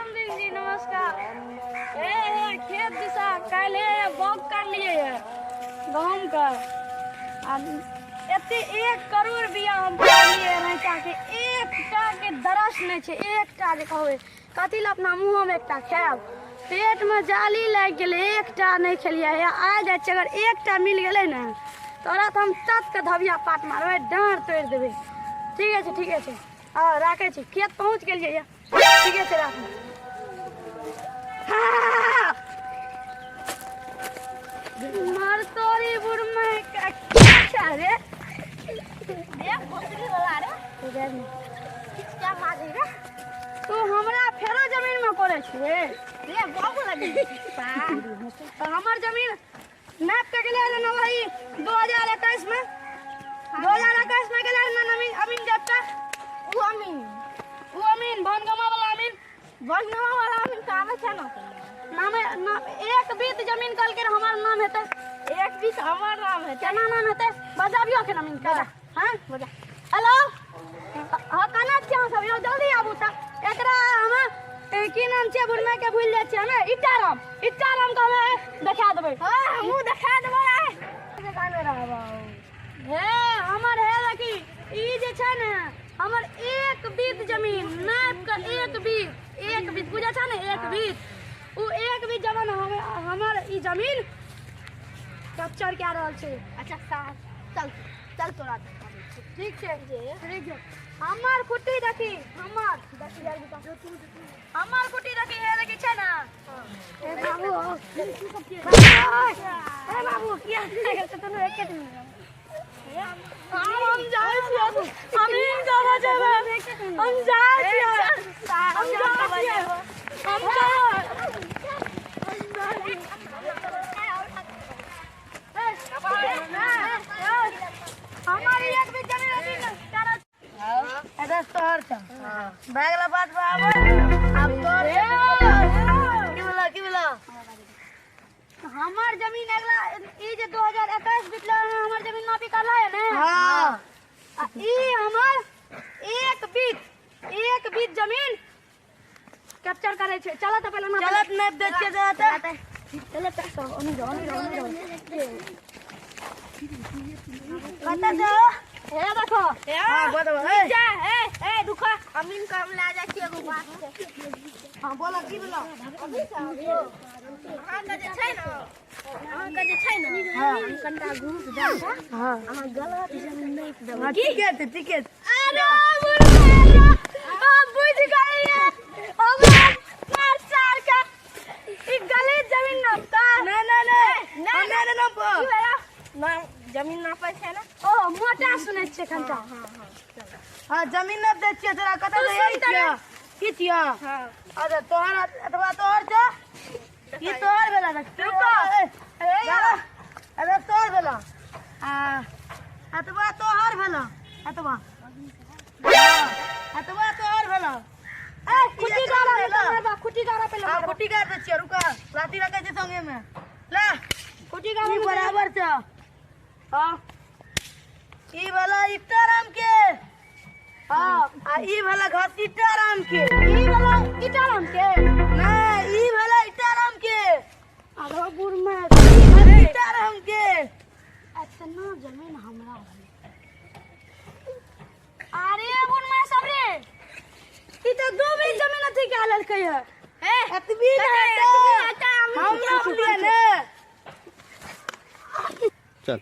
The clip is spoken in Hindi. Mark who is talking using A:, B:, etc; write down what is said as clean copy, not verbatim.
A: रामदीन जी नमस्कार। खेत दिशा कल बॉग कर लिए है गहूम का। एते 1 करोड़ बिया हम लिए रैंचा के एकटा के दरस नहीं छे। एकटा जे कहबे कथी ला अपना मुंह में एकटा खाब, पेट में जाली लग गेले एकटा नहीं खेलिए। आ जाए अगर एकटा मिल गए ना तोरा तो हम तत के धबिया पाट मारबे, डाँड़ तोड़ देबे। ठीक है हाँ राखे छी, खेत पहुँच गए। ठीक है राखू। मर तोरी बुढ़ में क्या रे क्या मारी रे तू हमरा फेरो जमीन में करे छे रे बाबू लगी तो हमर जमीन नाप के गेले ना भाई 2021 में 2021 में गेले ना अमीन जत्ता उ अमीन बनगमा वाला अमीन काम है ना नाम एक बीत जमीन कल के हमार नाम हेते। एक बीत हमार नाम है केना नाम हेते बजाबियो के नाम का हां बजा। हेलो हां काना क्या सब यो जल्दी आबू त एकरा हम की नाम छे बुढ़मा के भूल जाय छे हमें इटाराम का हमें देखा देबै। हां हमहु देखा देबै काने रहबा हे हमर हे देखी ई जे छै ने हमर एक बीत जमीन नाप के एक बीत बुझा छै ने एक बीत उ एक भी जमीन हमर ई जमीन कैप्चर क्या रहल छे। अच्छा चल तोरा ठीक छे ठीक है। हमर कुटी देखी हमर कुटी देखी हे देखी छे ना ए बाबू किया तनु एक के दिन हम जाय छी अमीन गावा जेबे हम जाय छी हम हमारी एक भी जमीन नहीं है तोर छ बैगला बात अब तोर की बोला हमार जमीन अगला ई जे 2021 बितला हमार जमीन माफी करला है ना। हां ई हमार एक बीत जमीन कैप्चर करे छे। चलो तो पहले चलत मैप देख के जाता चलो तक ओनी जाओ बता दो हे देखो हां बताओ ए रुको अमीन को हम ले जा के एगो बात है। हां बोला की बोला अभी हां का जे छै ना हां कंटा घूस जाय छै। हां अहाँ गलत जमीन नहीं देबो ठीक है अरे बुझ गई हम 4 साल का ई गलत जमीन नापता ना जमीन नापै छै ना ओ मोटा सुनै छै कंटा। हां जमीन नाप दे छियै तोरा कत दे छियै की छियै। हां अरे तोहर अथवा तोहर छ ई तोहर भेला रुको अरे तोहर भेला अथवा तोहर भेला अथवा तोहर भेला ए खुटी गारा पे हां खुटी गार दे छियै रुको लाठी रखे छै संगे में ला खुटी गारा बराबर छ। हां ई वाला इटाराम के हां आ ई वाला घर इटाराम के ई वाला इटाराम के ना ई वाला इटाराम के अरे बुढ़ में इटाराम के इतना जमीन हमरा अरे बुढ़ में सब रे ई तो 2 बीत जमीन अथी के लेल कहिए ए एतबी ना हम नाम लिए ने चल